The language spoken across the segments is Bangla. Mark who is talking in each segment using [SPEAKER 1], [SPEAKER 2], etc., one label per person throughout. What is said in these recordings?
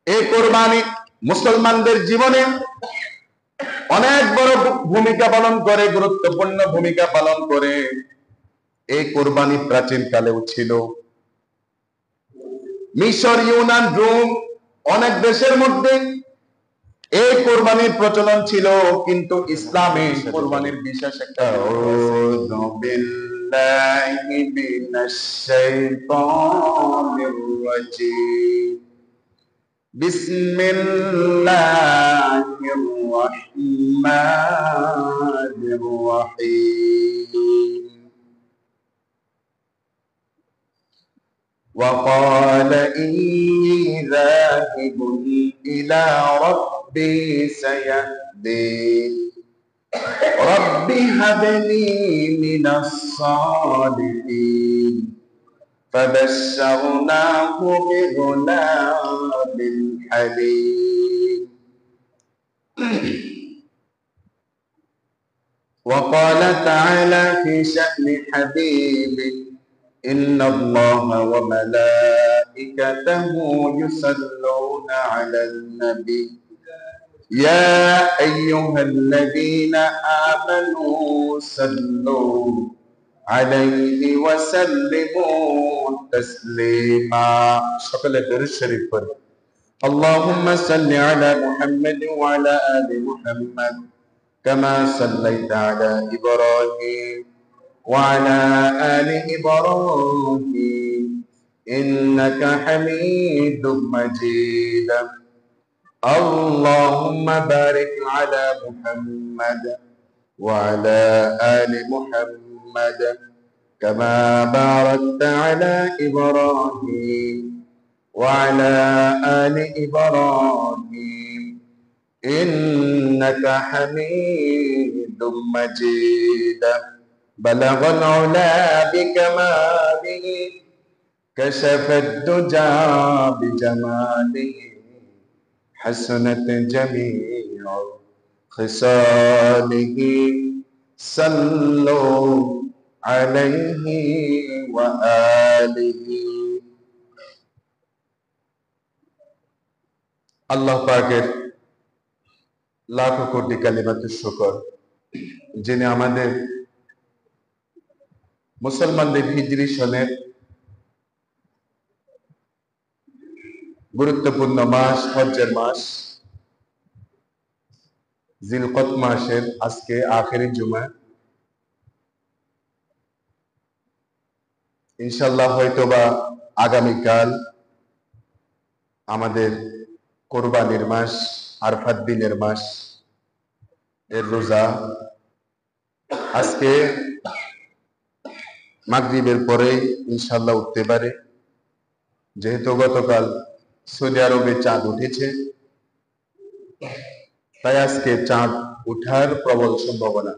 [SPEAKER 1] এই কোরবানি মুসলমানদের জীবনে অনেক বড় ভূমিকা পালন করে, গুরুত্বপূর্ণ ভূমিকা পালন করে। এই কোরবানি প্রাচীন কালেও ছিল। মিশর, ইউনান, রোম অনেক দেশের মধ্যে এই কোরবানির প্রচলন ছিল, কিন্তু ইসলামে কোরবানির বিশেষ একটা আউযু বিল্লাহি মিনাশ শাইতানির রাজীম। বিসমিল্লাহির রাহমানির রাহিম। وقال إني ذاهب إلى ربي سيهدين رب هب لي من الصالحين فبشرناه بغلام حليم. وقال تعالى في شأن حبيبه إن الله وملائكته يصلون على النبي يا أيها الذين آمنوا صلوا عليه وسلموا تسليما. شكل الدرس الشريف. اللهم صل على محمد وعلى آل محمد كما صليت على إبراهيم وعلى آل إبراهيم إنك حميد مجيد. اللهم بارك على محمد وعلى آل محمد كما باركت على إبراهيم وعلى آل إبراهيم إنك حميد مجيد. بلغ العلا بكماله كشف الدجى بجماله حسنت جميع خصاله صلوا عليه وآله. আল্লাহ পাকের লাখো কোটি কালিমাতুশ শুকর, যিনি আমাদের মুসলমানদের হিজরি সনের গুরুত্বপূর্ণ মাস, হজ্জের মাস, জিলকদ মাসের আজকে আখেরি জুমা। ইনশাআল্লাহ হয়তোবা আগামীকাল আমাদের কোরবানির মাস, আরফাত দিনের মাস এর রোজা। আজকে মাগরিবের পরে ইনশাআল্লাহ উঠতে পারে, যেহেতু গতকাল সৌদি আরবে চাঁদ উঠেছে, তাই আজকে চাঁদ উঠার প্রবল সম্ভাবনা।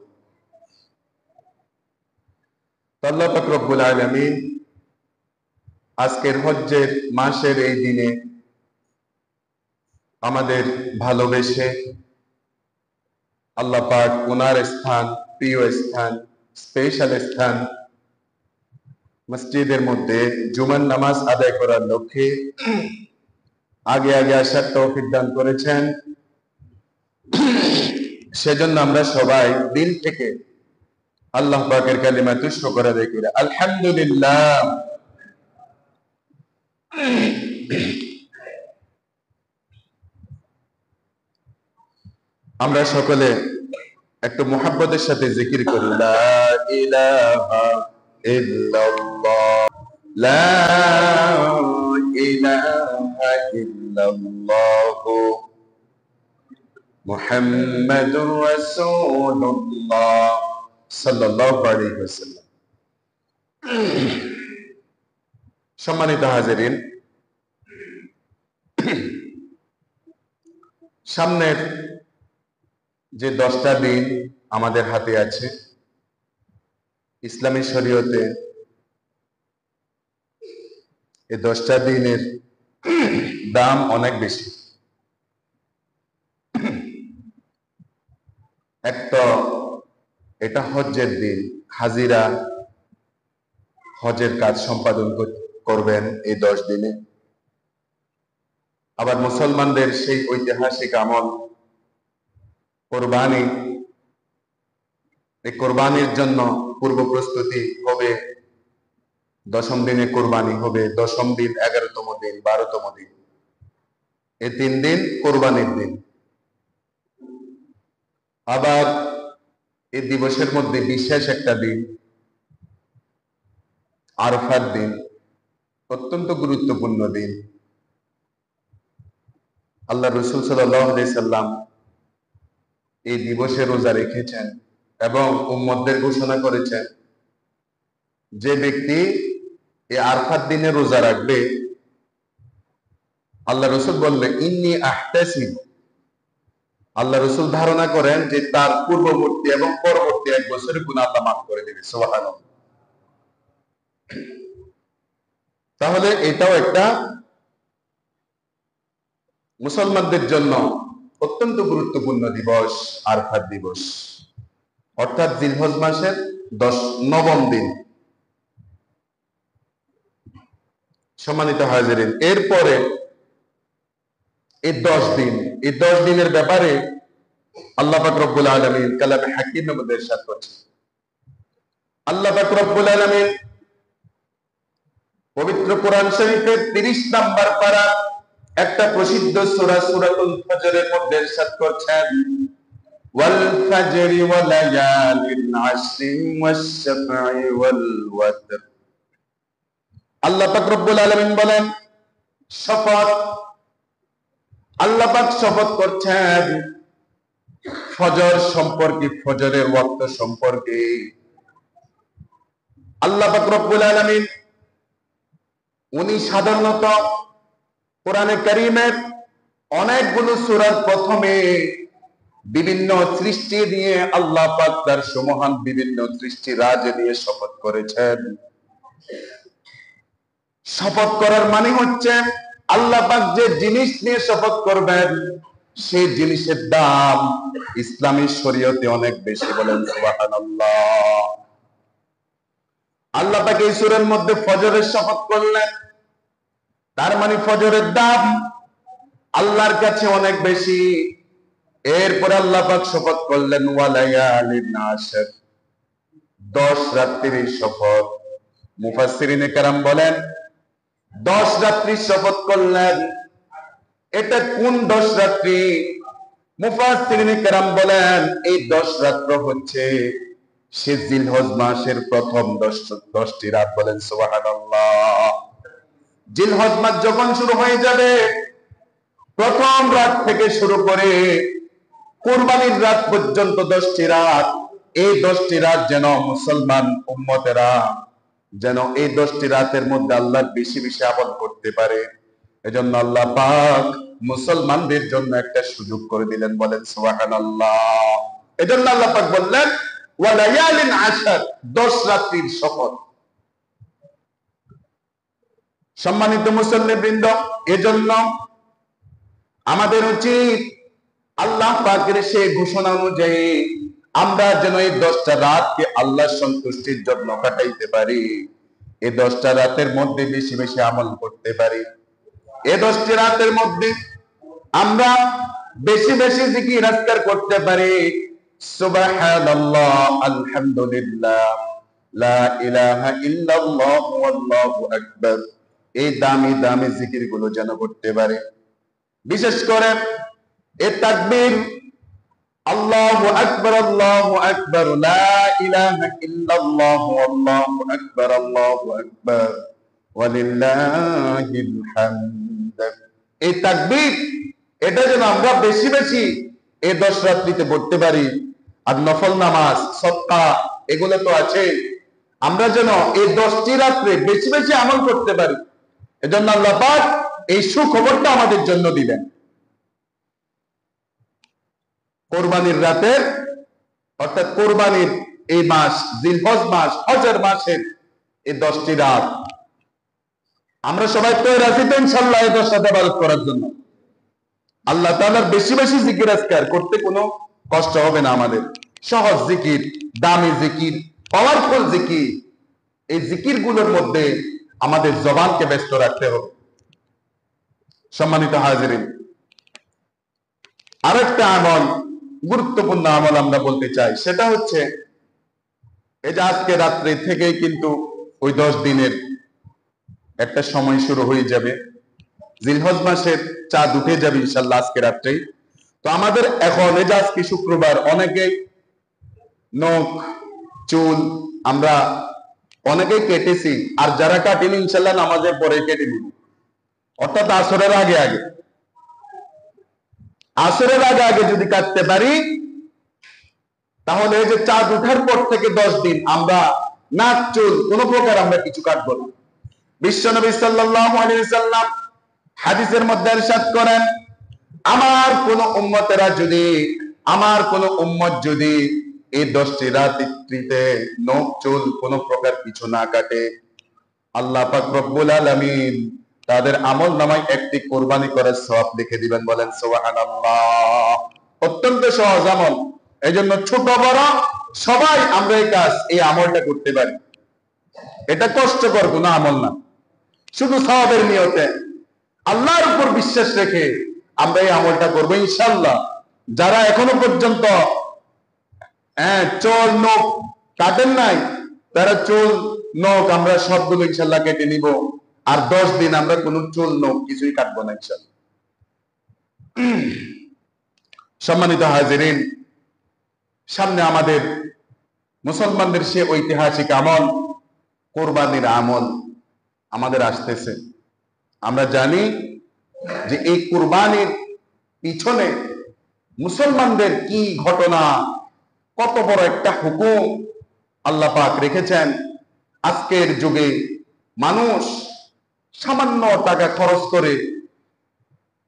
[SPEAKER 1] আল্লাহ পাক রব্বুল আলামিন আজকের হজ্জের মাসের এই দিনে আমাদের ভালোবেসে আল্লাহ পাক ওনার স্থান, প্রিয় স্থান, স্পেশাল স্থান মসজিদের মধ্যে জুমার নামাজ আদায় করার লক্ষ্যে আগে আগে আসার তৌফিক দান করেছেন। সেজন্য আমরা সবাই দিল থেকে আল্লাহ পাকের কালিমাতুশ শুকর আদায় করি, আলহামদুলিল্লাহ। আমরা সকলে একটু মুহাব্বতের সাথে জিকির করি, লা ইলাহা ইল্লাল্লাহ, লা ইলাহা ইল্লাল্লাহ, মুহাম্মাদুর রাসূলুল্লাহ সাল্লাল্লাহু আলাইহি ওয়াসাল্লাম। সম্মানিত হাজিরিন, সামনের যে 10টা দিন আমাদের হাতে আছে, ইসলামী শরীয়তে এই 10টা দিনের দাম অনেক বেশি। এক তো এটা হজ্জের দিন, হাজিরা হজের কাজ সম্পাদন করবেন এই 10 দিনে। আবার মুসলমানদের সেই ঐতিহাসিক আমল কোরবানি। এই কোরবানির জন্য পূর্ব প্রস্তুতি হবে। 10ম দিনে কোরবানি হবে, 10ম দিন, 11তম দিন, 12তম দিন, এই 3 দিন কোরবানির দিন। আবার এই দিবসের মধ্যে বিশেষ একটা দিন আরাফার দিন, অত্যন্ত গুরুত্বপূর্ণ দিন। আল্লাহ রাসূল সাল্লাল্লাহু আলাইহি সাল্লাম এই দিবসে রোজা রেখেছেন এবং উম্মতদের ঘোষণা করেছেন, যে ব্যক্তি এই আরাফার দিনে রোজা রাখবে, আল্লাহ রাসূল বললেন ইন্নী আহতাসিব, আল্লাহ রাসূল ধারণা করেন যে তার পূর্ববর্তী এবং পরবর্তী 1 বছরের গুনাহ আল্লাহ মাফ করে দেবে। সুবহানাল্লাহ। তাহলে এটাও একটা মুসলমানদের জন্য অত্যন্ত গুরুত্বপূর্ণ দিবস, আরাফাত দিবস, অর্থাৎ জিলহজ মাসের 9ম দিন। সম্মানিত হাজিরিন, এরপরে এই 10 দিন, এই 10 দিনের ব্যাপারে আল্লাহ পাক রব্বুল আলামিন কালামে হাকিমের মধ্যে ইরশাদ করেছেন। আল্লাহ পাক রব্বুল আলামিন পবিত্র কোরআন শরীফের 30 নম্বর পারা একটা প্রসিদ্ধ সূরা সূরাতুল ফজরের মধ্যে ইরশাদ করেছেন, ওয়াল ফাজরি ওয়া লায়ালিন আশরি ওয়াশ শাফঈ ওয়াল ওয়াতর। আল্লাহ পাক রব্বুল আলামিন বলেন শপথ, আল্লাহ পাক শপথ করছেন ফজর সম্পর্কে, ফজরের ওয়াক্ত সম্পর্কে। আল্লাহ পাক রব্বুল আলামিন উনি সাধারণত কোরআনে কারীমের অনেকগুলো সূরার প্রথমে বিভিন্ন সৃষ্টি নিয়ে আল্লাহ পাক তার সুমহান বিভিন্ন সৃষ্টি রাজ নিয়ে শপথ করেছেন। শপথ করার মানে হচ্ছে আল্লাহ পাক যে জিনিস নিয়ে শপথ করবেন সেই জিনিসের দাম ইসলামী শরীয়তে অনেক বেশি। বলেন সুবহানাল্লাহ। আল্লাহ পাক এই সূরার মধ্যে ফজরের শপথ করলেন, তার মানে ফজরের দাম আল্লাহর কাছে অনেক বেশি। এরপরে আল্লাহ পাক শপথ করলেন ওয়ালায়ালিন আশর, 10 রাত্রির শপথ। মুফাসসিরিনে কেরাম বলেন 10 রাত্রির শপথ করলেন, এটা কোন 10 রাত্রি? মুফাসসিরিনে কেরাম বলেন এই 10 রাত্র হচ্ছে সে জিলহজ মাসের প্রথম 10টি রাত। বলেন সুবহানাল্লাহ। জিলহজ মাস যখন শুরু হয়ে যাবে, প্রথম রাত থেকে শুরু করে কুরবানির রাত পর্যন্ত 10টি রাত, এই 10টি রাত যেন মুসলমান উম্মতেরা যেন এই 10টি রাতের মধ্যে আল্লাহর বেশি বেশি আমল করতে পারে, এজন্য আল্লাহ পাক মুসলমানদের জন্য একটা সুযোগ করে দিলেন। বলেন সুবহানাল্লাহ। এজন্য আল্লাহ পাক বললেন ওয়ালায়ালিন আশর, 10 রাত্রির শপথ। সম্মানিত মুসল্লিবৃন্দ, এজন্য আমাদের উচিত আল্লাহ পাকের সেই ঘোষণা অনুযায়ী আমরা যেন এই 10টা রাতকে আল্লাহর সন্তুষ্টির জন্য কাটাইতে পারি, এই 10টা রাতের মধ্যে বেশি বেশি আমল করতে পারি। এই 10টি রাতের মধ্যে আমরা বেশি বেশি জিকির আজকার করতে পারি। সুবহানাল্লাহ, আলহামদুলিল্লাহ, লা ইলাহা ইল্লাল্লাহ, আল্লাহু আকবার, এই দামি দামি জিকির গুলো যেন করতে পারে। বিশেষ করে এই তাকবীর, আল্লাহু আকবার, আল্লাহু আকবার, লা ইলাহা ইল্লাল্লাহ, আল্লাহু আকবার, আল্লাহু আকবার, ওয়ালিল্লাহিল হামদ, এই তাকবীর এটা যেন আমরা বেশি বেশি এই 10 রাত্রিতে পড়তে পারি। আর নফল নামাজ, সদকা এগুলো তো আছে, আমরা যেন এই 10টি রাত্রে বেশি বেশি আমল করতে পারি। এজন্য আল্লাহ পাক এই সুখবরটা আমাদের জন্য দিলেন। কোরবানির রাতের, অর্থাৎ কোরবানির এই মাস জিলহজ মাস, হজের মাসের এই 10টি রাত আমরা সবাই তৈরি আছি তো ইনশাআল্লাহ এই 10 রাত ইবাদত করার জন্য। আল্লাহ তাআলার বেশি বেশি জিকির আজকার করতে কোনো কষ্ট হবে না আমাদের। সহজ জিকির, দামি জিকির, পাওয়ারফুল জিকির, এই জিকির গুলোর মধ্যে আমাদের জবানকে ব্যস্ত রাখতে হবে। সম্মানিত হাজিরিন, আরেকটা আমল, গুরুত্বপূর্ণ আমল আমরা বলতে চাই, সেটা হচ্ছে এই যে আজকে রাত্রে থেকেই কিন্তু ওই 10 দিনের একটা সময় শুরু হয়ে যাবে। জিলহজ মাসের চাঁদ উঠে যাবে ইনশাল্লাহ আজকে রাত্রেই। তো আমাদের এখন এই যে আজকে শুক্রবার, অনেকেই নখ চুল আমরা অনেকেই কেটেছি, আর যারা কাটিনি ইনশাল্লাহ নামাজের পরে কেটে দিব, অর্থাৎ আসরের আগে আগে। আসরের আগে আগে যদি কাটতে পারি, তাহলে এই যে চাঁদ উঠার পর থেকে 10 দিন আমরা নাক চুল কোন প্রকার আমরা কিছু কাটবো না। বিশ্বনবী সাল্লাল্লাহু আলাইহি ওয়াসাল্লাম হাদিসের মধ্যে ইরশাদ করেন, আমার কোন উম্মত যদি এই 10টি রাত্রিতে নখ চুল কোন প্রকার কিছু না কাটে, আল্লাহ পাক রব্বুল আলামিন তাদের আমল নামায় একটি কোরবানি করার সওয়াব লিখে দিবেন। বলেন সুবহানাল্লাহ। অত্যন্ত সহজ আমল, এই জন্য ছোট বড় সবাই আমরা এই আমলটা করতে পারি। এটা কষ্টকর কোনো আমল না, শুধু সওয়াবের নিয়তে আল্লাহর উপর বিশ্বাস রেখে আমরা এই আমলটা করবো ইনশাআল্লাহ। যারা এখনো পর্যন্ত চুল নখ কাটেন নাই, তারা চুল নখ আমরা সবগুলো ইনশাআল্লাহ কেটে নিব, আর 10 দিন আমরা কোনো চুল নখ কিছুই কাটবো না ইনশাআল্লাহ। সম্মানিত হাজিরিন, সামনে আমাদের মুসলমানদের সে ঐতিহাসিক আমল কোরবানির আমল আমাদের আসতেছে। আমরা জানি যে এই কোরবানির পিছনে মুসলমানদের কি ঘটনা, কত বড় একটা হুকুম আল্লাহ পাক রেখেছেন। আজকের যুগে মানুষ সামান্য টাকা খরচ করে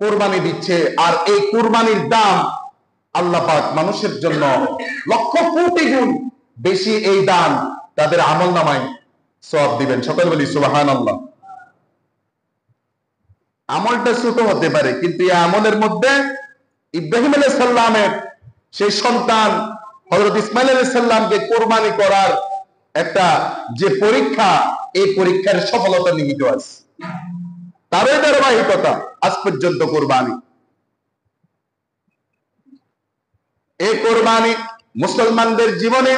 [SPEAKER 1] কোরবানি দিচ্ছে, আর এই কোরবানির দাম আল্লাহ পাক মানুষের জন্য লক্ষ কোটি গুণ বেশি এই দান তাদের আমল নামায় সওয়াব দিবেন। সকল বলি সুবহানাল্লাহ। আমলটা ছোট হতে পারে, কিন্তু এই আমলের মধ্যে ইব্রাহিম আলাইহিস সালামের সেই সন্তান হযরত ইসমাঈল আলাইহিস সালামকে কোরবানি করার একটা যে পরীক্ষা, এই পরীক্ষার সফলতা নিহিত আছে। তারই ধারাবাহিকতা আজ পর্যন্ত কোরবানি। এই কোরবানি মুসলমানদের জীবনে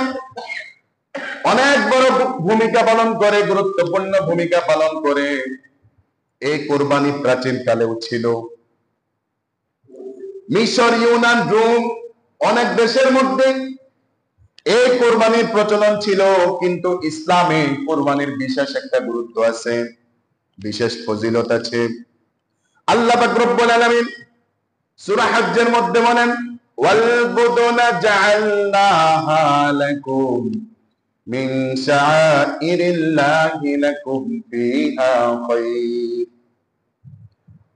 [SPEAKER 1] অনেক বড় ভূমিকা পালন করে, গুরুত্বপূর্ণ ভূমিকা পালন করে। এই কোরবানি প্রাচীন কালেও ছিল। মিশর, ইউনান, রোম অনেক দেশের মধ্যে এই কোরবানির প্রচলন ছিল, কিন্তু ইসলামে কোরবানির বিশেষ একটা গুরুত্ব আছে, বিশেষ ফজিলত আছে। আল্লাহ পাক রব্বুল আলামিন সূরা হজ্জের মধ্যে বলেন, ওয়াল বুদুনা জাআলনাহা লাকুম মিন শাআইরিল্লাহি লাকুম ফিহা খায়র।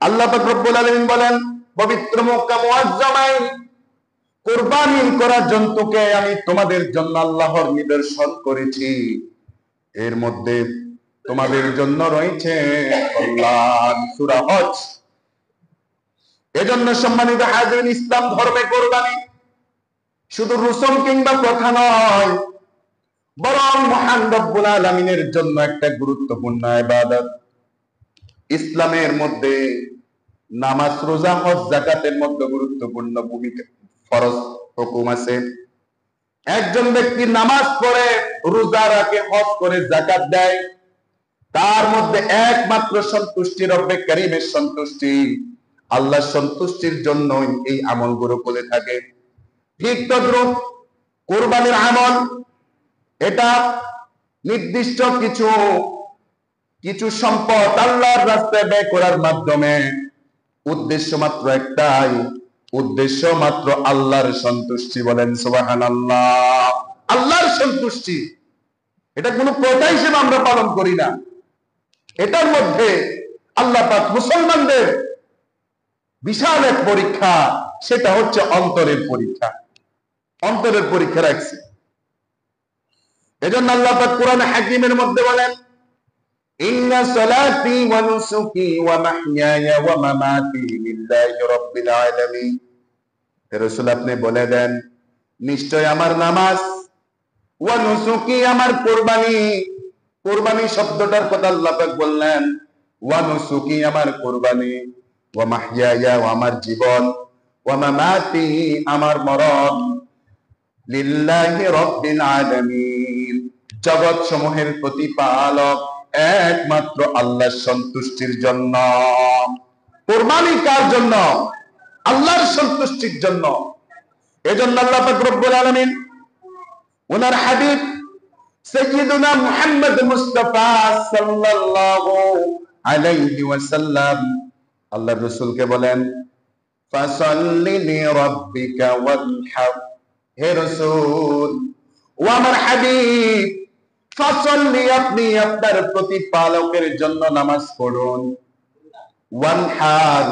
[SPEAKER 1] আল্লাহ পাক রব্বুল আলামিন বলেন, পবিত্র মক্কা মুআজ্জামায় কুরবানি করা জন্তুকে আমি তোমাদের জন্য আল্লাহর নিদর্শন করেছি, এর মধ্যে তোমাদের জন্য রয়েছে কল্যাণ। সূরা হজ। এজন্য সম্মানিত হাজিরিন, ইসলাম ধর্মে কোরবানি শুধু রসুম কিংবা প্রথা নয়, বরং মহান রব্বুল আলামিনের জন্য একটা গুরুত্বপূর্ণ ইবাদত। ইসলামের মধ্যে নামাজ, রোজা, হজ, যাকাতের মধ্যে গুরুত্বপূর্ণ ভূমিকা, ফরজ হুকুম আছে। একজন ব্যক্তি নামাজ পড়ে, রোজা রাখে, হজ করে, যাকাত দেয়, তার মধ্যে একমাত্র সন্তুষ্টি রব্বে কারীমের সন্তুষ্টি, আল্লাহর সন্তুষ্টির জন্য এই আমলগুলো করে থাকে। ঠিক তদ্রূপ কোরবানির আমল, এটা নির্দিষ্ট কিছু সম্পদ আল্লাহর রাস্তায় ব্যয় করার মাধ্যমে উদ্দেশ্য মাত্র একটাই, উদ্দেশ্য মাত্র আল্লাহর সন্তুষ্টি। বলেন সুবহানাল্লাহ। আল্লাহর সন্তুষ্টি, এটা কোনো প্রথা হিসেবে আমরা পালন করি না। এটার মধ্যে আল্লাহ পাক মুসলমানদের বিশাল এক পরীক্ষা, সেটা হচ্ছে অন্তরের পরীক্ষা। অন্তরের পরীক্ষা রাখছে। এজন্য আল্লাহ পাক কোরআন হাকিমের মধ্যে বলেন, ইন্না সালাতি ওয়া নুসুকি ওয়া মাহইয়ায়া ওয়া মামাতি লিল্লাহি রাব্বিল আলামিন। হে রাসূল, আপনি বলে দেন, নিশ্চয় আমার নামাজ, ওয়া নুসুকি আমার কুরবানি, কুরবানি শব্দটার কথা আল্লাহ পাক বললেন, ওয়া নুসুকি আমার কুরবানি, ওয়া মাহইয়ায়া ও আমার জীবন, ওয়া মামাতি আমার মরণ, লিল্লাহি রাব্বিল আলামিন, জগৎ সমূহের প্রতিপালক একমাত্র আল্লাহর সন্তুষ্টির জন্য। কুরবানি কার জন্য? আল্লাহর সন্তুষ্টির জন্য। এজন্য আল্লাহ পাক রব্বুল আলামিন ওনার হাবিব সাইয়্যিদুনা মুহাম্মদ মুস্তাফা সাল্লাল্লাহু আলাইহি ওয়াসাল্লাম আল্লাহর রাসূলকে বলেন, ফাসাল্লি লিরাব্বিকা ওয়ানহার, হে রাসূল ও আমার হাবিব, ফাসাল্লি, আপনি আপনার প্রতিপালকের জন্য নামাজ পড়ুন, ওয়ানহার,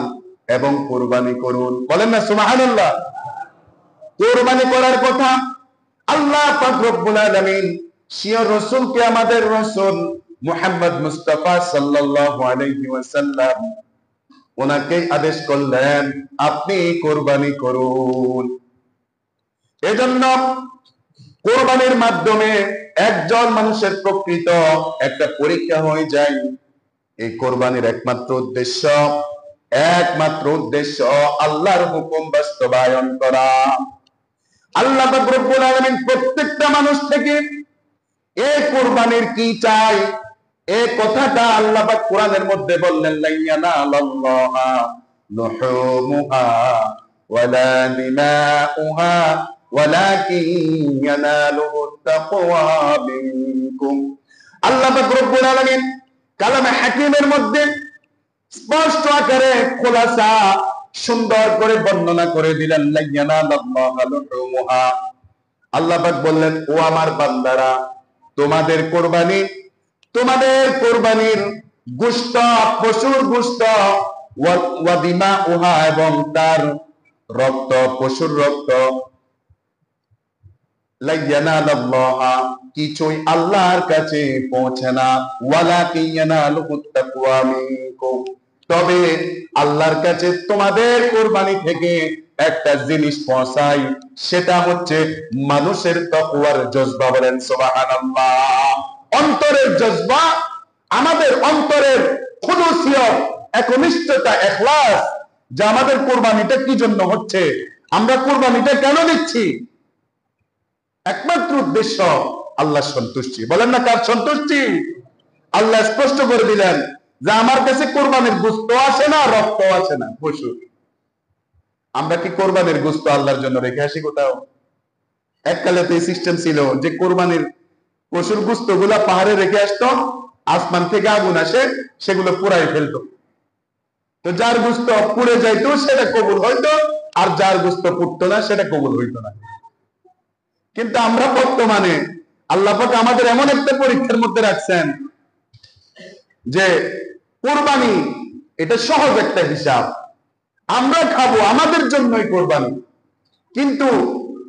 [SPEAKER 1] এবং কুরবানি করুন। বলেন না সুবহানাল্লাহ। কুরবানি করার কথা আল্লাহ পাক রব্বুল আলামিন স্বীয় রাসূলকে, আমাদের রাসূল মুহাম্মদ মুস্তাফা সাল্লাল্লাহু আলাইহি ওয়াসাল্লাম ওনাকে আদেশ করলেন, আপনি কুরবানি করুন। এজন্য কুরবানির মাধ্যমে একজন মানুষের প্রকৃত একটা পরীক্ষা হয়ে যায়। এই কুরবানির একমাত্র উদ্দেশ্য আল্লাহর হুকুম বাস্তবায়ন করা। আল্লাহ পাক রব্বুল আলামিন প্রত্যেকটা মানুষ থেকে এই কুরবানির কি চাই, এই কথাটা আল্লাহ পাক কোরআনের মধ্যে বললেন, লা ইয়ানালাল্লাহা লুহুমুহা ওয়ালা দিমাউহা ওয়ালাকিন ইয়ানালুহুত তাকওয়া মিনকুম। আল্লাহ পাক রব্বুল আলামিন কালামে হাকিমের মধ্যে স্পষ্ট আকারে খোলাসা সুন্দর করে বর্ণনা করে দিলেন, লা ইয়ানালাল্লাহা লুহুমুহা। আল্লাহ পাক বললেন, ও আমার বান্দারা, তোমাদের কোরবানির গোশত, পশুর গোশত, ওয়া দিমাউহা, এবং তার রক্ত, পশুর রক্ত, লা ইয়ানালাল্লাহা, কিছুই আল্লাহর কাছে পৌঁছে না, ওয়ালাকিন ইয়ানালুহুত তাকওয়া মিনকুম, তবে আল্লাহর কাছে তোমাদের কুরবানি থেকে একটা জিনিস পৌঁছায়, সেটা হচ্ছে মানুষের তাকওয়ার জজবা। বলেন সুবহানাল্লাহ। অন্তরের জজবা, আমাদের অন্তরের খুলুসিয়ত, একনিষ্ঠতা, ইখলাস, যে আমাদের কুরবানিটা কি জন্য হচ্ছে, আমরা কুরবানিটা কেন দিচ্ছি, একমাত্র উদ্দেশ্য আল্লাহর সন্তুষ্টি। বলেন না কার সন্তুষ্টি? আল্লাহ স্পষ্ট করে দিলেন যে আমার কাছে কোরবানির গোশত আসে না, রক্ত আসে না, পশু। আমরা কি কোরবানির গোশত আল্লাহর জন্য রেখে আসি কোথাও? এককালে তো এই সিস্টেম ছিল যে কোরবানির পশুর গোশত গুলা পাহাড়ে রেখে আসতো, আসমান থেকে আগুন আসে, সেগুলো পুড়াই ফেলতো। তো যার গোশত পুড়ে যাইতো সেটা কবুল হইতো, আর যার গোশত পুড়তো না সেটা কবুল হইতো না। কিন্তু আমরা বর্তমানে আল্লাহ পাক আমাদের এমন একটা পরীক্ষার মধ্যে রাখছেন যে কুরবানি এটা সহজ একটা হিসাব, আমরা খাবো, আমাদের জন্যই কুরবানি, কিন্তু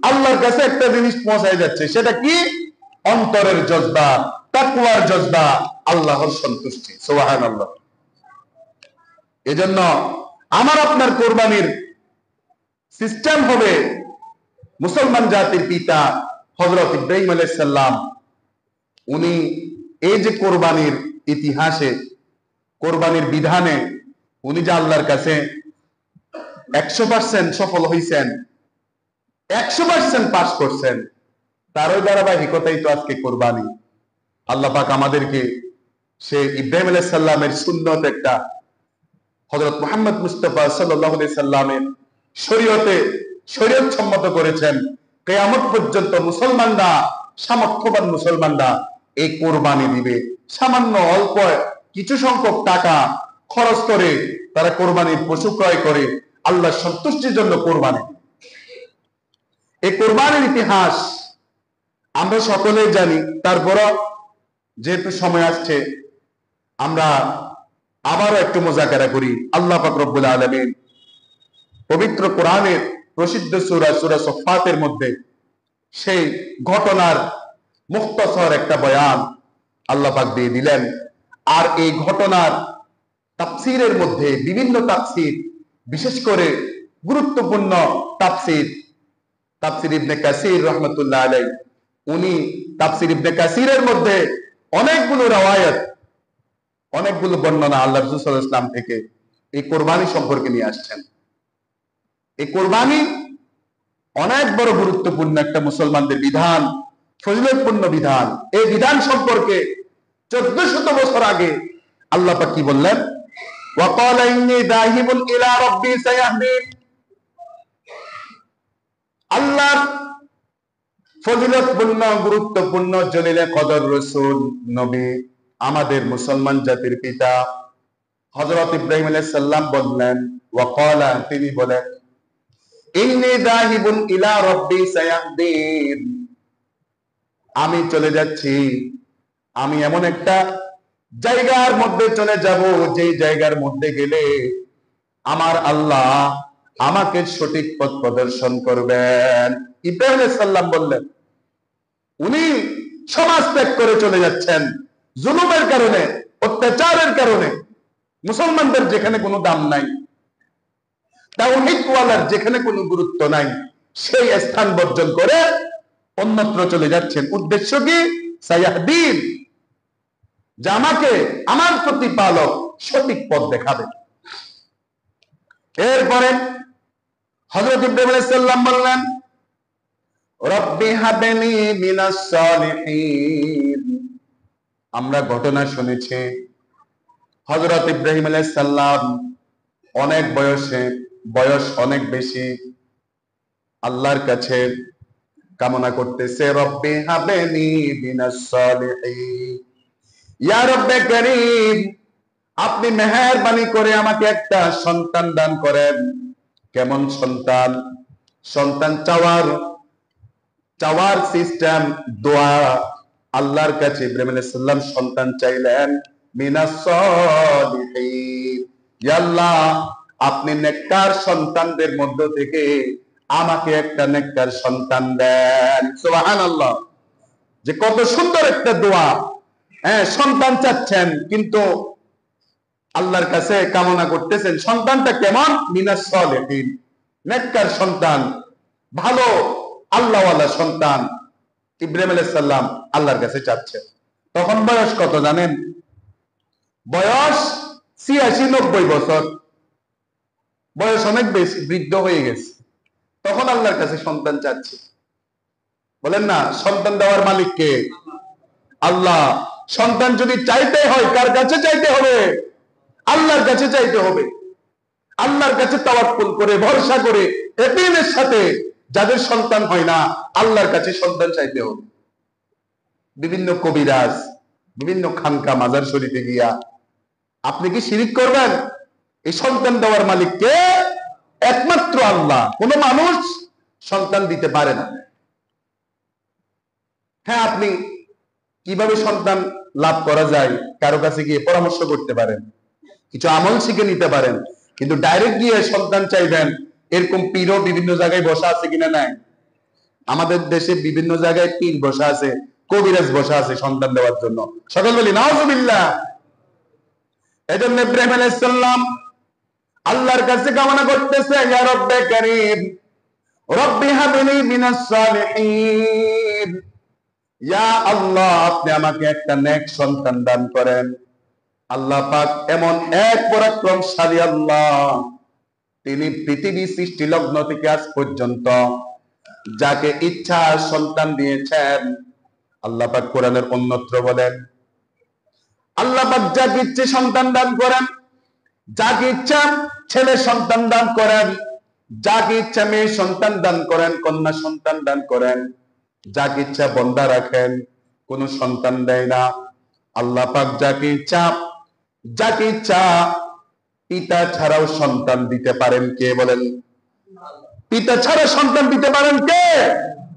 [SPEAKER 1] আল্লাহর কাছে একটা জিনিস পৌঁছায় যাচ্ছে, সেটা কি? অন্তরের জজবা, তাকওয়ার জজবা, আল্লাহর সন্তুষ্টি। সুবহানাল্লাহ। এজন্য আমার আপনার কুরবানির সিস্টেম হবে, মুসলমান জাতির পিতা হযরত ইব্রাহিম আলাইহিস সালাম, উনি এই যে কোরবানির ইতিহাসে, কোরবানির বিধানে উনি যে আল্লাহর কাছে 100% সফল হইছেন, 100% পাস করছেন, তার ওই ধারাবাহিকতাই তো আজকে কোরবানি। আল্লাহ পাক আমাদেরকে সে ইব্রাহিম আলাইহিস সালামের সুন্নত, একটা হযরত মুহাম্মদ মুস্তাফা সাল্লাল্লাহু আলাইহি সাল্লামের শরীয়ত সম্মত করেছেন। কিয়ামত পর্যন্ত মুসলমানরা, সামর্থ্যবান মুসলমানরা এই কোরবানি দিবে। সামান্য অল্প কিছু সংখ্যক টাকা খরচ করে তারা কোরবানির পশু ক্রয় করে আল্লাহর সন্তুষ্টির জন্য কোরবানি। এই কোরবানির ইতিহাস আমরা সকলেই জানি, তারপরও যেহেতু সময় আসছে আমরা আবারও একটু মুযাকারা করি। আল্লাহ পাক রব্বুল আলামিন পবিত্র কোরআনের প্রসিদ্ধ সূরা সফফাতের মধ্যে সেই ঘটনার মুখতসর একটা বয়ান আল্লাহ পাক দিয়ে দিলেন। আর এই ঘটনার তাফসীরের মধ্যে বিভিন্ন তাফসীর, বিশেষ করে গুরুত্বপূর্ণ তাফসীর ইবনে কাসির রাহমাতুল্লাহ আলাইহি, উনি তাফসীর ইবনে কাসিরের মধ্যে অনেকগুলো বর্ণনা আল্লাহ রাসূল সাল্লাল্লাহু আলাইহি ওয়াসাল্লাম থেকে এই কোরবানি সম্পর্কে নিয়ে আসছেন। এই কোরবানি অনেক বড় গুরুত্বপূর্ণ একটা মুসলমানদের বিধান, ফজিলতপূর্ণ বিধান। এই বিধান সম্পর্কে 1400 বছর আগে আল্লাহ পাক কি বললেন? ওয়াকালা ইন্নী যাহিবুন ইলা রাব্বি সায়াহদিন। আল্লাহর ফজিলতপূর্ণ গুরুত্বপূর্ণ জলিলে কদর রাসূল নবী, আমাদের মুসলমান জাতির পিতা হযরত ইব্রাহিম আলাইহিস সালাম বললেন, ওয়াকালা, তিনি বলেন, ইন্নী যাহিবুন ইলা রাব্বি সায়াহদিন, আমি চলে যাচ্ছি, আমি এমন একটা জায়গার মধ্যে চলে যাব, যেই জায়গার মধ্যে গেলে আমার আল্লাহ আমাকে সঠিক পথ প্রদর্শন করবেন। ইব্রাহিম আলাইহিস সালাম বললেন, উনি সমাজ ত্যাগ করে চলে যাচ্ছেন জুলুমের কারণে, অত্যাচারের কারণে। মুসলমানদের যেখানে কোনো দাম নাই, তাওহীদ ওয়ালার যেখানে কোনো গুরুত্ব নাই, সেই স্থান বর্জন করে অন্যত্র চলে যাচ্ছেন। উদ্দেশ্য কি? সায়াহদিন, যে আমাকে আমার প্রতিপালক সঠিক পথ দেখাবে। এরপরে হযরত ইব্রাহিম আলাইহিস সালাম বললেন, রব্বি হাবলি মিনাস সালিহিন। আমরা ঘটনা শুনেছি, হযরত ইব্রাহিম আলাইহিস সালাম অনেক বয়স অনেক বেশি, আল্লাহর কাছে কামনা করতেছে, রব্বি হাবলি মিনাস সালিহিন, ইয়া রব্বে কারীম, আপনি মেহেরবানি করে আমাকে একটা সন্তান দান করেন। কেমন সন্তান? সন্তান চাওয়ার সিস্টেম, দোয়া। আল্লাহর কাছে ইব্রাহিম আলাইহিস সালাম সন্তান চাইলেন, মিনাস সালিহিন, ইয়া আল্লাহ, আপনি নেককার সন্তানদের মধ্য থেকে আমাকে একটা নেককার সন্তান দেন। সুবহানাল্লাহ, যে কত সুন্দর একটা দোয়া। হ্যাঁ, সন্তান চাচ্ছেন, কিন্তু আল্লাহর কাছে কামনা করতেছেন সন্তানটা কেমন? মিনাস সালিহিন, নেককার সন্তান, ভালো আল্লাহওয়ালা সন্তান। ইব্রাহিম আলাইহিস সালাম আল্লাহর কাছে চাচ্ছেন। তখন বয়স কত জানেন? বয়স 86-90 বছর, বয়স অনেক বেশি, বৃদ্ধ হয়ে গেছে। তখন আল্লাহর কাছে সন্তান চাচ্ছে। বলেন না, সন্তান দেওয়ার মালিক কে? আল্লাহ। সন্তান যদি চাইতে হয়, কার কাছে চাইতে হবে? আল্লাহর কাছে চাইতে হবে। আল্লাহর কাছে তাওয়াক্কুল করে, ভরসা করে, ইয়াকিনের সাথে যাদের সন্তান হয় না, আল্লাহর কাছে সন্তান চাইতে হবে। বিভিন্ন কবিরাজ, বিভিন্ন খানকা, মাজার শরীফে গিয়া আপনি কি শিরিক করবেন? এই সন্তান দেওয়ার মালিক কে? একমাত্র আল্লাহ। কোন মানুষ সন্তান দিতে পারে না। হ্যাঁ, আপনি কিভাবে সন্তান লাভ করা যায় কারো কাছে গিয়ে পরামর্শ করতে পারেন, কিছু আমল শিখে নিতে পারেন, কিন্তু ডাইরেক্ট গিয়ে সন্তান চাইবেন, এরকম পীরও বিভিন্ন জায়গায় বসা আছে কিনা? নাই। আমাদের দেশে বিভিন্ন জায়গায় পীর বসা আছে, কবিরাজ বসা আছে সন্তান দেওয়ার জন্য। সকল বলি নাউজুবিল্লাহ। এজন্য ইব্রাহিম আলাইহিস সালাম আল্লাহর কাছে কামনা করতেছে, ইয়া রব্বে কারীম, রব্বি হাবলি মিনাস সালিহিন, ইয়া আল্লাহ, আপনি আমাকে একটা নেক সন্তান দান করেন। আল্লাহ পাক এমন এক পরাক্রমশালী আল্লাহ, তিনি পৃথিবী সৃষ্টি লগ্ন থেকে আজ পর্যন্ত যাকে ইচ্ছা সন্তান দিয়েছেন। আল্লাহ পাক কোরআনের অন্যত্র বলেন, আল্লাহ পাক যাকে ইচ্ছে সন্তান দান করেন, যাকে ইচ্ছা ছেলে সন্তান দান করেন, যাকে ইচ্ছা মেয়ে সন্তান দান করেন, কন্যা সন্তান দান করেন, যাকে ইচ্ছা বন্দা রাখেন, কোন সন্তান দেয় না। আল্লাহ পাক যাকে ইচ্ছা পিতা ছাড়াও সন্তান দিতে পারেন। কে? বলেন। পিতা ছাড়া সন্তান দিতে পারেন কে?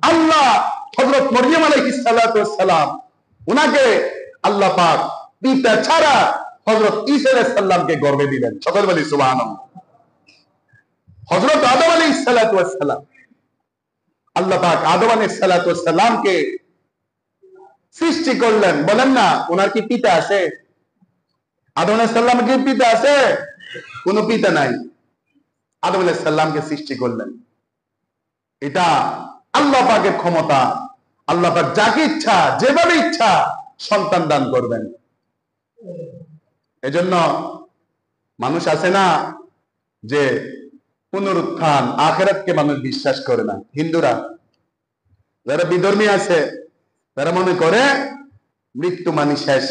[SPEAKER 1] আল্লাহ। হযরত মরিয়ম আলাইহিস সালাতু ওয়াস সালাম, উনাকে আল্লাহ পাক পিতা ছাড়া হযরত ঈসা আলাইহিস সালামকে গর্ভে দিলেন। সকল বলি সুবহানাল্লাহ। হযরত আদম আলাইহিস সালাতু ওয়াস সালাম, আল্লাহ পাক আদম আলাইহিস সালাতু ওয়াস সালামকে সৃষ্টি করলেন। বলেন না, ওনার কি পিতা আছে? আদম আলাইহিস সালামের কি পিতা আছে? কোনো পিতা নাই। আদম আলাইহিস সালামকে সৃষ্টি করলেন। এটা আল্লাহ পাকের ক্ষমতা। আল্লাহ পাক যাকে ইচ্ছা যেভাবে ইচ্ছা সন্তান দান করবেন। এজন্য মানুষ আছে না যে পুনরুত্থান আখিরাতকে মানুষ বিশ্বাস করে না। হিন্দুরা যারা বিধর্মী আছে তারা মনে করে মৃত্যু মানে শেষ,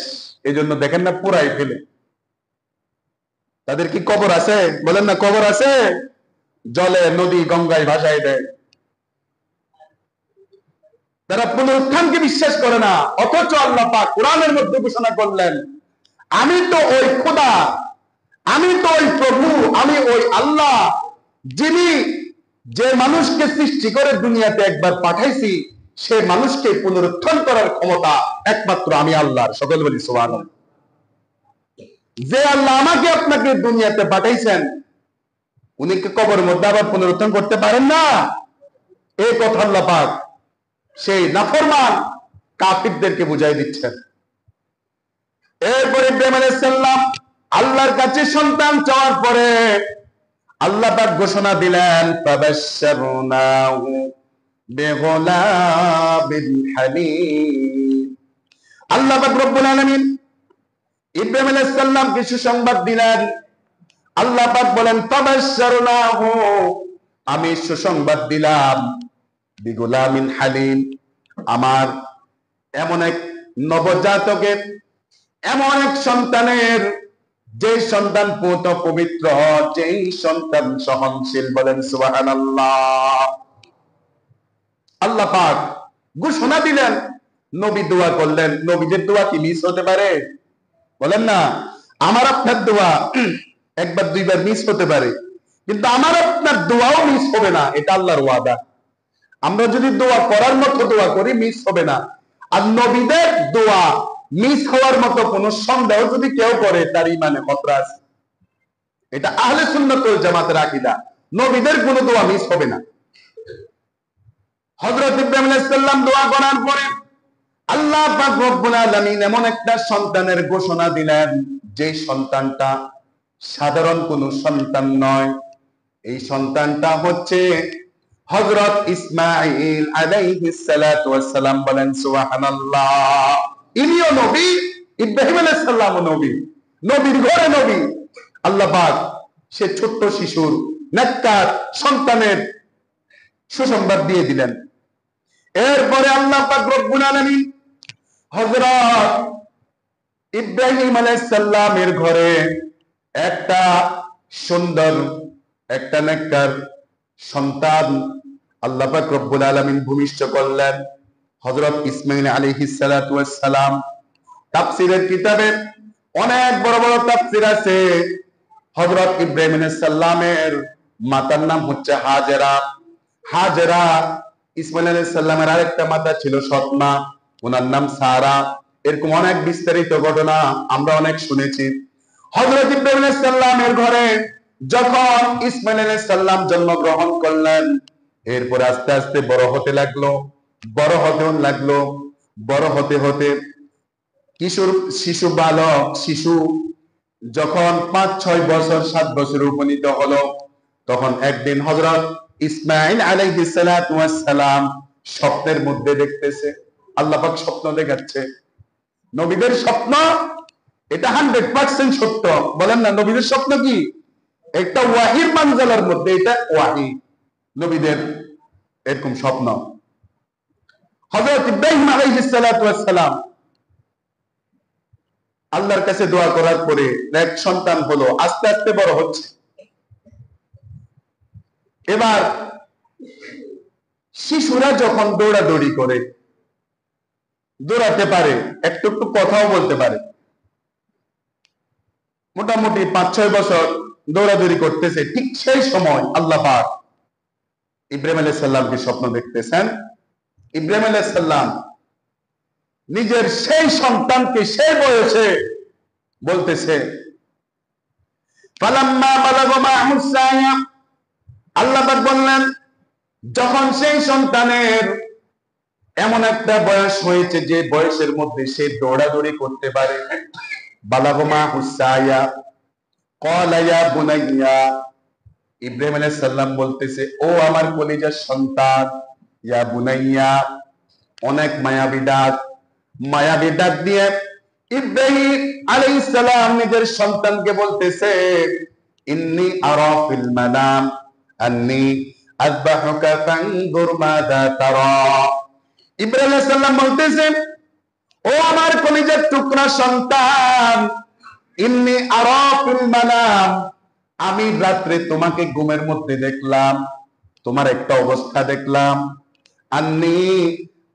[SPEAKER 1] এই জন্য দেখেন না পুরাই ফেলে। তাদের কি কবর আছে? বলেন না কবর আছে, জলে নদী গঙ্গায় ভাসায় দেয়। তারা পুনরুত্থানকে বিশ্বাস করে না, অথচ আল্লাহ পাক কোরআনের মধ্যে ঘোষণা করলেন, আমি তো ওই খোদা, আমি তো ওই প্রভু, আমি ওই আল্লাহ, যিনি যে মানুষকে সৃষ্টি করে দুনিয়াতে একবার পাঠাইছি, সে মানুষকে পুনরুত্থান করার ক্ষমতা একমাত্র আমি আল্লাহর। সকল বলি সুবহানাল্লাহ। যে আল্লাহ আমাকে আপনাকে দুনিয়াতে পাঠাইছেন, উনি কি কবরের মধ্যে আবার পুনরুত্থান করতে পারেন না? এই কথা আল্লাহ পাক সেই নাফরমান কাফিরদেরকে বুঝাই দিচ্ছেন। এরপরে ইব্রাহিম আলাইহিস সালাম আল্লাহর কাছে সন্তান চাওয়ার পরে আল্লাহ পাক ঘোষণা দিলেন, ফাবাশশারনাহু বিগুলাবিন হালিম। আল্লাহ পাক রব্বুল আলামিন ইব্রাহিম আলাইহিস সালামকে সুসংবাদ দিলেন। আল্লাহ পাক বলেন, ফাবাশশারনাহু, আমি সুসংবাদ দিলাম, বিগুলামিন হালিম, আমার এমন এক নবজাতকের, এমন এক সন্তানের, যে সন্তান পুত পবিত্র, যেই সন্তান সহনশীল। বলেন সুবহানাল্লাহ। আল্লাহ পাক ঘোষণা দিলেন, নবী দোয়া করলেন। নবীদের দোয়া কি মিস হতে পারে? বলেন না। আমার আপনার দোয়া একবার দুইবার মিস হতে পারে, কিন্তু আমার আপনার দোয়াও মিস হবে না, এটা আল্লাহর ওয়াদা। আমরা যদি দোয়া করার মতো দোয়া করি মিস হবে না। আর নবীদের দোয়া মিস হওয়ার মতো কোন সন্দেহ যদি কেউ করে, তার ইমানে খতরা আছে। এটা আহলে সুন্নাত ওয়াল জামাতের আকীদা, নবীদের কোন দোয়া মিস হবে না। হযরত ইব্রাহিম আলাইহিস সালাম দোয়া করার পরে আল্লাহ পাক রব্বুল আলামিন এমন একটা সন্তানের ঘোষণা দিলেন, যে সন্তানটা সাধারণ কোন সন্তান নয়। এই সন্তানটা হচ্ছে হযরত ইসমাঈল আলাইহিস সালাতু ওয়াস সালাম। বলেন সুবহানাল্লাহ। ইনিও নবী, ইব্রাহিম আলাইহিস সালামও নবী, নবীর ঘরে নবী। আল্লাহ পাক সে ছোট্ট শিশুর, নেককার সন্তানের সুসংবাদ দিয়ে দিলেন। এরপরে আল্লাহ পাক রব্বুল আলামিন হযরত ইব্রাহিম আলাইহিস সালামের ঘরে একটা সুন্দর, একটা নেককার সন্তান আল্লাহ পাক রব্বুল আলামিন ভূমিষ্ঠ করলেন, হযরত ইসমাঈল আলাইহিস সালাতু ওয়াস সালাম। তাফসীরের কিতাবে অনেক বড় বড় তাফসীর আছে। হযরত ইব্রাহিম আলাইহিস সালামের মাতার নাম হচ্ছে হাজেরা। হাজেরা, ইসমাঈল আলাইহিস সালামের আরেকটা মাতা ছিল সৎমা, ওনার নাম সারা। এরকম অনেক বিস্তারিত ঘটনা আমরা অনেক শুনেছি। হযরত ইব্রাহিম আলাইহিস সালামের ঘরে যখন ইসমাঈল আলাইহিস সালাম জন্মগ্রহণ করলেন, এরপর আস্তে আস্তে বড় হতে লাগলো, বড় হতে লাগলো, বড় হতে হতে কিশোর শিশু, বালক শিশু যখন 5-6 বছর 7 বছর উপনীত হলো, তখন একদিন হযরত ইসমাঈল আলাইহিস সালাতু ওয়াস সালাম স্বপ্নের মধ্যে দেখতেছে, আল্লাহ পাক স্বপ্ন দেখাচ্ছে। নবীদের স্বপ্ন এটা 100% সত্য। বলেন না, নবীদের স্বপ্ন কি? একটা ওয়াহির মানজালার মধ্যে, এটা ওয়াহি, নবীদের এরকম স্বপ্ন। হযরত ইব্রাহিম আলাইহিস সালাতু ওয়াস সালাম আল্লাহর কাছে দোয়া করার পরে এক সন্তান হলো, আস্তে আস্তে বড় হচ্ছে। এবার শিশুরা যখন দৌড়াদৌড়ি করে, দৌড়াতে পারে, একটু একটু কথাও বলতে পারে, মোটামুটি 5-6 বছর দৌড়াদৌড়ি করতেছে, ঠিক সেই সময় আল্লাহ পাক ইব্রাহিম আলাইহিস সালামকে স্বপ্ন দেখতেছেন। ইব্রাহিম আলাইহিস সালাম নিজের সেই সন্তানকে সেই বয়সে বলতেছে, ফালাম্মা বালাগা মা'হুস সা'য়া, আল্লাহ পাক বললেন, যখন সেই সন্তানের এমন একটা বয়স হয়েছে যে বয়সের মধ্যে সে দৌড়াদৌড়ি করতে পারে, বালাগা মা'হুস সা'য়া ক্বালা ইয়া বুনাইয়া, ইব্রাহিম আলাইহিস সালাম বলতেছে, ও আমার কলিজার সন্তান, ইয়া বুনাইয়া, অনেক মায়াবী ডাক, মায়াবী ডাক দিয়ে ইব্রাহিম আলাইহিস সালাম নিজের সন্তানকে বলতেছে, ইন্নী আরা ফিল মানাম আন্নী আযবাহুকা ফানজুর মাযা তারা। ইব্রাহিম আলাইহিস সালাম বলতেছেন, ও আমার কলিজার টুকরা সন্তান, ইন্নী আরা ফিল মানাম, আমি রাত্রে তোমাকে ঘুমের মধ্যে দেখলাম, তোমার একটা অবস্থা দেখলাম, আন্নী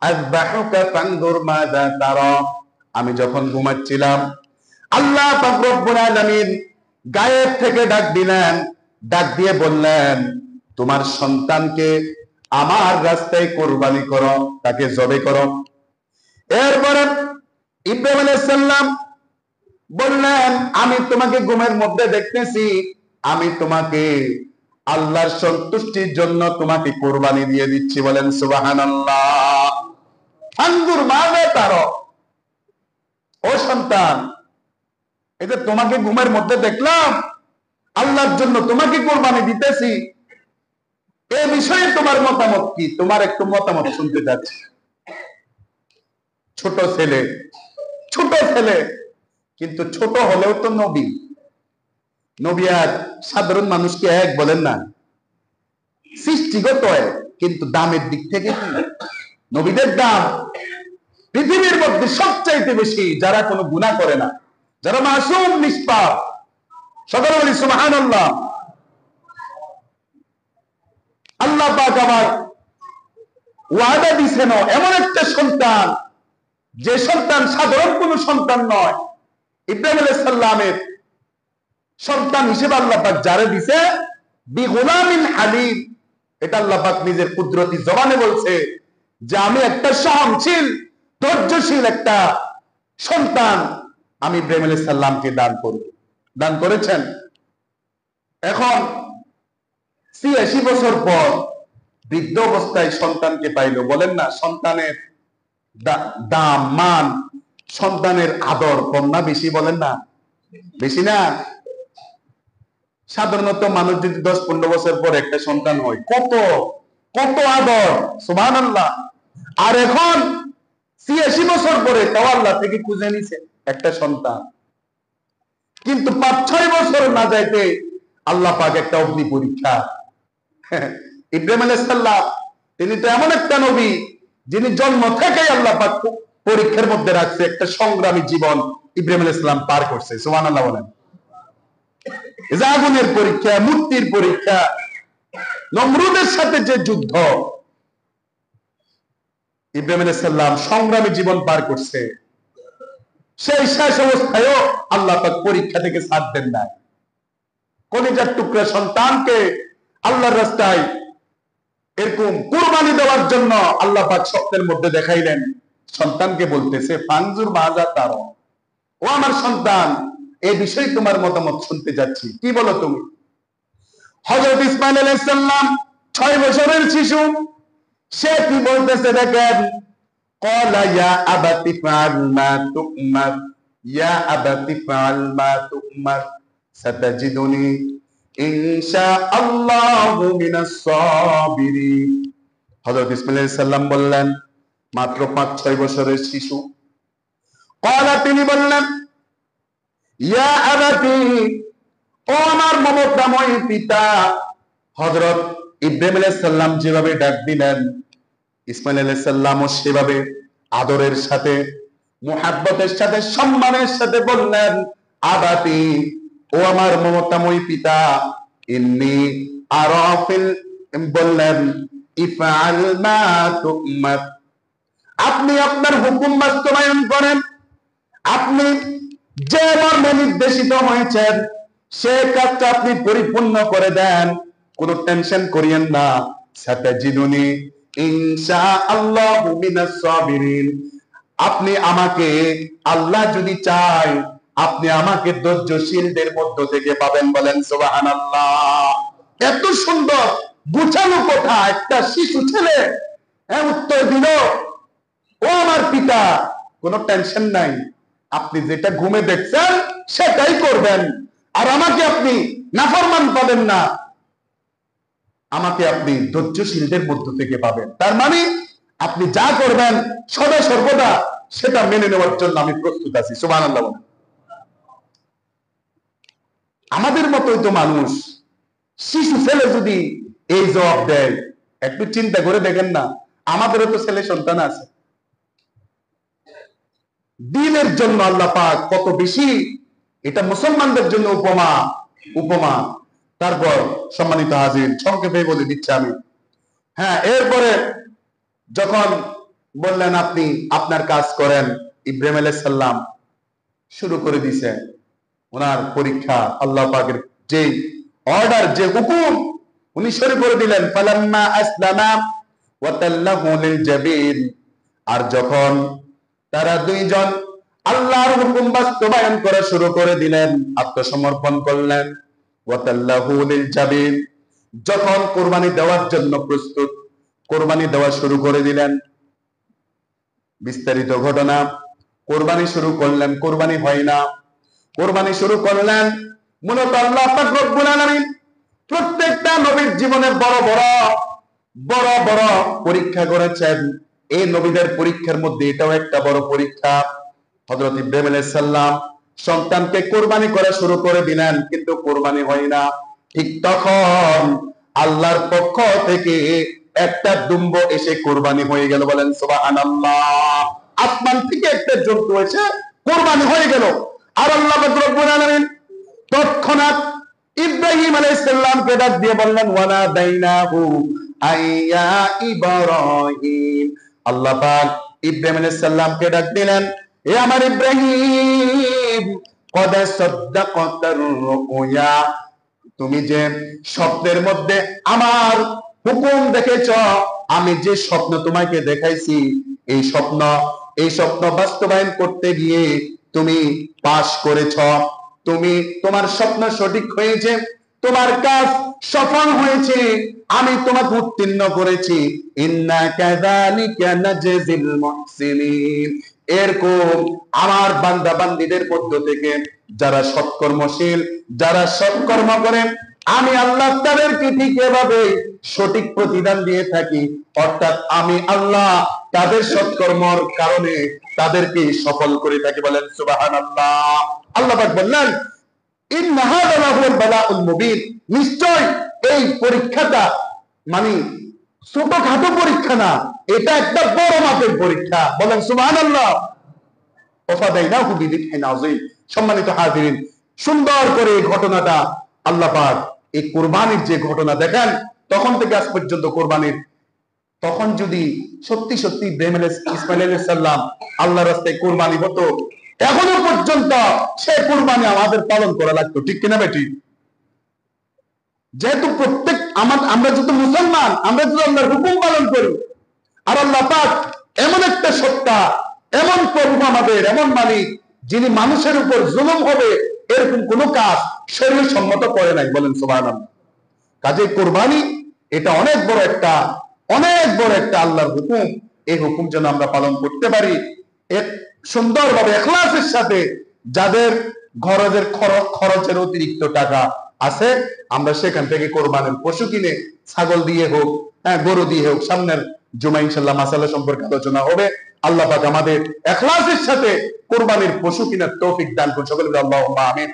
[SPEAKER 1] আযবাহুকা ফানজুর মাযা তারা, আমি যখন ঘুমাচ্ছিলাম আল্লাহ পাক রব্বুল আলামিন গায়েব থেকে ডাক দিলেন, ডাক দিয়ে বললেন, তোমার সন্তানকে আমার রাস্তায় কুরবানি করো, তাকে জবে করো। এরপরে ইব্রাহিম আলাইহিস সালাম বললেন, আমি তোমাকে ঘুমের মধ্যে দেখতেছি, আমি তোমাকে আল্লাহর সন্তুষ্টির জন্য তোমাকে কুরবানি দিয়ে দিচ্ছি। বলেন সুবহানাল্লাহ। ফানজুর মাযা তারা, ও সন্তান, এটা তোমাকে ঘুমের মধ্যে দেখলাম, আল্লাহর জন্য তোমাকে কুরবানি দিতেছি, এই বিষয়ে তোমার মতামত কি? তোমার একটু মতামত শুনতে যাচ্ছি। ছোট ছেলে, ছোট ছেলে, কিন্তু ছোট হলেও তো নবী। নবী আর সাধারণ মানুষকে এক বলেন না, সৃষ্টিগত এক, কিন্তু দামের দিক থেকে কি? নবীদের দাম পৃথিবীর মধ্যে সবচাইতে বেশি যারা কোনো গুনাহ করে না, যারা মাসুম নিষ্পাপ। সকলে বলি সুবহানাল্লাহ। আল্লাহ পাক আবার ওয়াদা দিয়েছেন এমন একটা সন্তান, যে সন্তান সাধারণ কোনো সন্তান নয়। ইব্রাহিম আলাইহিস সালামের সন্তান হিসেবে আল্লাহ পাক যারে দিয়েছে, বিগুলামিন হালিম, এটা আল্লাহ পাক নিজের কুদরতি জবানে বলছে যে আমি একটা সহনশীল, ধৈর্যশীল একটা সন্তান আমি ইব্রাহিম আলাইহিস সালামকে দান করেছেন। এখন ৮৬ বছর পর বৃদ্ধ অবস্থায় সন্তানকে পাইল। বলেন না, সন্তানের দাম, মান, সন্তানের আদর কম না বেশি? বলেন না, বেশি না? সাধারণত মানুষ যদি ১০-১৫ বছর পর একটা সন্তান হয়, কত কত আদর, সুবহানাল্লাহ। আর এখন ৮৬ বছর পরে তাও আল্লাহ থেকে খুঁজে নিছে একটা সন্তান। কিন্তু ৫-৬ বছর না যাইতে আল্লাহ পাক একটা অগ্নি পরীক্ষা। ইব্রাহিম আলাইহিস সালাম তিনি তো এমন একটা নবী, যিনি জন্ম থেকেই আল্লাহ পাক পরীক্ষার মধ্যে রাখছে। একটা সংগ্রামী জীবন ইব্রাহিম আলাইহিস সালাম পার করছে, সুবহানাল্লাহ বলেন। আগুনের পরীক্ষা, মূর্তির পরীক্ষা, নমরুদের সাথে যে যুদ্ধ, ইব্রাহিম আলাইহিস সালাম সংগ্রামী জীবন পার করছে। সেই শেষ অবস্থায়ও আল্লাহ পাক পরীক্ষা থেকে ছাড় দেন না। কলিজার টুকরা সন্তানকে আল্লাহর রাস্তায় এরকম কুরবানি দেওয়ার জন্য আল্লাহ পাক স্বপ্নের মধ্যে দেখাইলেন। সন্তানকে বলতেছে, ফানজুর মাযা তারা, ও আমার সন্তান, এই বিষয়ে তোমার মতামত শুনতে যাচ্ছি, কি বলো তুমি? হযরত ইসমাঈল আলাইহিস সালাম ৬ বছরের শিশু, সে কি বলতেছে দেখেন, ক্বালা ইয়া আবাতি ফাআল মা তু'মার, ইয়া আবাতি ফাআল মা তু'মার, সাতাজিদুনি ইনশাআল্লাহু মিনাস সাবিরিন। হযরত ইসমাঈল আলাইহিস সালাম বললেন, মাত্র ৫-৬ বছরের শিশু। ক্বালা, তিনি বললেন, ইয়া আবাতি, ও আমার মমতাময় পিতা। হযরত ইব্রাহিম আলাইহিস সালাম যেভাবে ডাক দিলেন, ইসমাঈল আলাইহিস সালামও সেভাবে আদরের সাথে, মুহাব্বতের সাথে, সম্মানের সাথে বললেন, আবাতি, ও আমার মমতাময় পিতা। ইন্নী আরাফিল, বললেন, ইফআল মা তু'মার, আপনি আপনার হুকুম বাস্তবায়ন করেন। আপনি যে মর্মে নির্দেশিত হয়েছেন সে কাজটা আপনি পরিপূর্ণ করে দেন, কোনো টেনশন করিয়েন না। সাতাজিদুনি ইনশাআল্লাহু মিনাস সাবিরিন, আপনি আমাকে, আল্লাহ যদি চায়, আপনি আমাকে ধৈর্যশীলদের মধ্য থেকে পাবেন। বলেন সুবহানাল্লাহ। এত সুন্দর গুছানো কথা একটা শিশু ছেলে উত্তর দিল, ও আমার পিতা, কোনো টেনশন নাই, আপনি যেটা ঘুমে দেখছেন সেটাই করবেন, আর আমাকে আপনি নাফরমান পাবেন না, আমাকে আপনি ধৈর্যশীলদের মধ্য থেকে পাবেন। তার মানে আপনি যা করবেন সদা সর্বদা সেটা মেনে নেওয়ার জন্য আমি প্রস্তুত আছি। সুবহানাল্লাহ। আমাদের মতোই তো মানুষ, শিশু ছেলে যদি এই জবাব দেয়, একটু চিন্তা করে দেখেন না, আমাদেরও তো ছেলে সন্তান আছে। দিনের জন্য আল্লাহ পাক কত বেশি, এটা মুসলমানদের জন্য উপমা উপমা। তারপর সম্মানিত হাজির, সংক্ষেপে বলে দিচ্ছি আমি। হ্যাঁ, এরপরে যখন বললেন আপনি আপনার কাজ করেন, ইব্রাহিম আলাইহিস সালাম শুরু করে দিয়েছে ওনার পরীক্ষা। আল্লাহ পাকের যে অর্ডার, যে হুকুম উনি শুরু করে দিলেন, ফালাম্মা আসলামা ওয়া তাল্লাহু লিল জাবিন। আর যখন তারা দুইজন আল্লাহর হুকুম বাস্তবায়ন করা শুরু করে দিলেন, আত্মসমর্পণ করলেন, ওয়া তাল্লাহু লিল জাবিন, যখন কুরবানি দেওয়ার জন্য প্রস্তুত, কুরবানি দেওয়া শুরু করে দিলেন। বিস্তারিত ঘটনা, কুরবানি শুরু করলেন, কুরবানি হয় না, কুরবানি শুরু করলেন। মূলত আল্লাহ পাক রব্বুল আলামিন প্রত্যেকটা নবীর জীবনে বড় বড় পরীক্ষা করেছেন। এই নবীদের পরীক্ষার মধ্যে এটাও একটা বড় পরীক্ষা। হযরত ইব্রাহিম আলাইহিস সালাম সন্তানকে কুরবানি করা শুরু করে দিলেন, কিন্তু কুরবানি হয় না। ঠিক তখন আল্লাহর পক্ষ থেকে একটা দুম্ব এসে কুরবানি হয়ে গেল। বলেন সুবহানাল্লাহ। আসমান থেকে একটা জন্তু এসে কুরবানি হয়ে গেল। আর আল্লাহ পাক রব্বুল আলামিন তৎক্ষণাৎ ইব্রাহিম আলাইহিস সালামকে ডাক দিয়ে বললেন, ওয়ানা দাইনাহু আইয়া ইব্রাহিম। আল্লাহ পাক ইব্রাহিম আলাইহিস সালামকে ডাক দিলেন, এ আমার ইব্রাহিম, কদ সাদ্দাকাতার রুয়া, তুমি যে স্বপ্নের মধ্যে আমার হুকুম দেখেছ, আমি যে স্বপ্ন তোমাকে দেখাইছি, এই স্বপ্ন বাস্তবায়ন করতে গিয়ে তুমি পাশ করেছ। তুমি, তোমার স্বপ্ন সঠিক হয়েছে, তোমার কাজ সফল হয়েছে, আমি তোমাকে উত্তীর্ণ করেছি। ইন্না কাযালিকা নাজজিল মুহসিনিন। এরকম আমার বান্দা বান্দীদের মধ্য থেকে যারা সৎকর্মশীল, যারা সৎকর্ম করে, আমি আল্লাহ তাদেরকে ঠিক এভাবে সঠিক প্রতিদান দিয়ে থাকি। অর্থাৎ আমি আল্লাহ তাদের সৎকর্মর কারণে তাদেরকে সফল করে থাকি। বলেন সুবহানাল্লাহ। আল্লাহ পাক বললেন, ইন্না হাযা লাহুল বালাউল মুবিন, নিশ্চয় এই পরীক্ষাটা মানে ছোটখাটো পরীক্ষা না, এটা একটা বড় মাপের পরীক্ষা। বলেন সুবহানাল্লাহ। ওয়াফাদাইনাহু বিযিবহিন আযীম। সম্মানিত হাজিরিন, সুন্দর করে এই ঘটনাটা আল্লাহ পাক, এই কুরবানির যে ঘটনা দেখেন, তখন থেকে আজ পর্যন্ত কুরবানির, তখন যদি সত্যি সত্যি ইব্রাহিম ইসমাঈল আলাইহিস সালাম আল্লাহর রাস্তায় কুরবানি হতো, এখনো পর্যন্ত সেই কুরবানি আমাদের পালন করা লাগতো। ঠিক কিনা বেটি? যেহেতু প্রত্যেক আমরা যত মুসলমান, আমরা যদি আল্লাহর হুকুম পালন করি, আর আল্লাহ পাক এমন একটা সত্তা, এমন প্রভু আমাদের, এমন মালিক, যিনি মানুষের উপর জুলুম হবে এরকম কোন কাজ শরীয়ত সম্মত করে নাই। বলেন সুবহানাল্লাহ। কাজে কুরবানি এটা অনেক বড় একটা আল্লাহর হুকুম। এই হুকুম যেন আমরা পালন করতে পারি এক সুন্দরভাবে, ইখলাসের সাথে। যাদের খরচের অতিরিক্ত টাকা আছে, আমরা সেখান থেকে কোরবানির পশু কিনে, ছাগল দিয়ে হোক, গরু দিয়ে হোক, সামনের জুমা ইনশাআল্লাহ মাসালা সম্পর্কে আলোচনা হবে। আল্লাহ পাক আমাদের ইখলাসের সাথে কোরবানির পশু কিনার তৌফিক দান করুন। সকলে আল্লাহুম্মা আমিন।